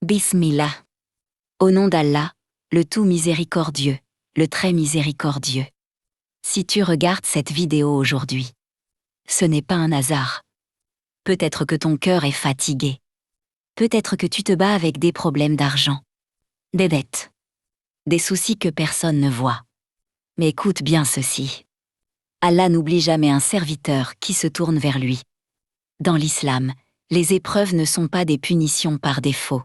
Bismillah. Au nom d'Allah, le tout miséricordieux, le très miséricordieux. Si tu regardes cette vidéo aujourd'hui, ce n'est pas un hasard. Peut-être que ton cœur est fatigué. Peut-être que tu te bats avec des problèmes d'argent, des dettes, des soucis que personne ne voit. Mais écoute bien ceci. Allah n'oublie jamais un serviteur qui se tourne vers lui. Dans l'islam, les épreuves ne sont pas des punitions par défaut.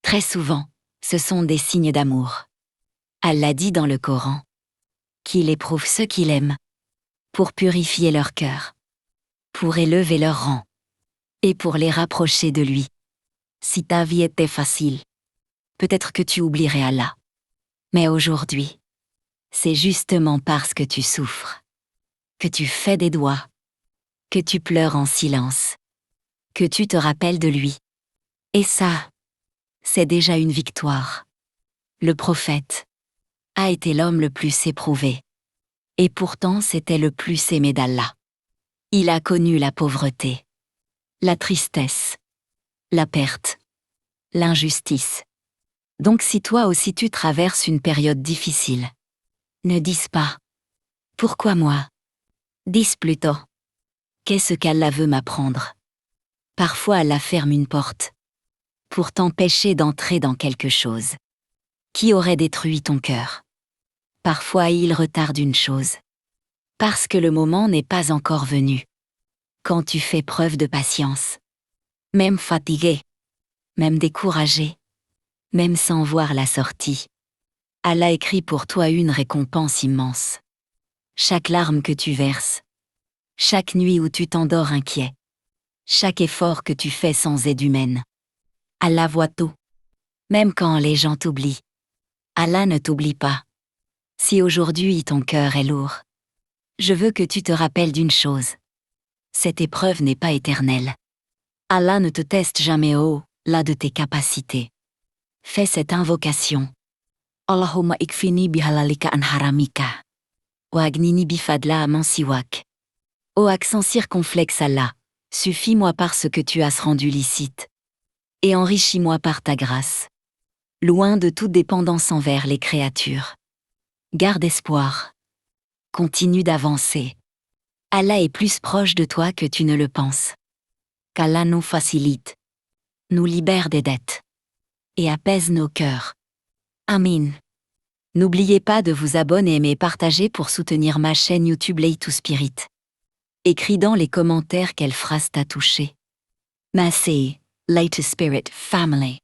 Très souvent, ce sont des signes d'amour. Allah dit dans le Coran qu'il éprouve ceux qu'il aime pour purifier leur cœur, pour élever leur rang et pour les rapprocher de lui. Si ta vie était facile, peut-être que tu oublierais Allah. Mais aujourd'hui, c'est justement parce que tu souffres, que tu fais des doigts, que tu pleures en silence, que tu te rappelles de lui. Et ça, c'est déjà une victoire. Le prophète a été l'homme le plus éprouvé. Et pourtant c'était le plus aimé d'Allah. Il a connu la pauvreté, la tristesse, la perte, l'injustice. Donc si toi aussi tu traverses une période difficile, ne dis pas « Pourquoi moi ?» Dis plutôt « Qu'est-ce qu'Allah veut m'apprendre ?» Parfois Allah ferme une porte pour t'empêcher d'entrer dans quelque chose qui aurait détruit ton cœur. Parfois il retarde une chose parce que le moment n'est pas encore venu. Quand tu fais preuve de patience, même fatigué, même découragé, même sans voir la sortie, Allah écrit pour toi une récompense immense. Chaque larme que tu verses, chaque nuit où tu t'endors inquiet, chaque effort que tu fais sans aide humaine. Allah voit tout. Même quand les gens t'oublient, Allah ne t'oublie pas. Si aujourd'hui ton cœur est lourd, je veux que tu te rappelles d'une chose. Cette épreuve n'est pas éternelle. Allah ne te teste jamais au-delà de tes capacités. Fais cette invocation. Allahumma ikfini bihalalika an haramika. Wa agnini bifadla aman siwak. Ô accent circonflexe Allah, suffis-moi par ce que tu as rendu licite. Et enrichis-moi par ta grâce. Loin de toute dépendance envers les créatures. Garde espoir. Continue d'avancer. Allah est plus proche de toi que tu ne le penses. Qu'Allah nous facilite, nous libère des dettes et apaise nos cœurs. Amin. N'oubliez pas de vous abonner et partager pour soutenir ma chaîne YouTube Lay to Spirit. Écris dans les commentaires quelle phrase t'a touché. Masih, Lay to Spirit Family.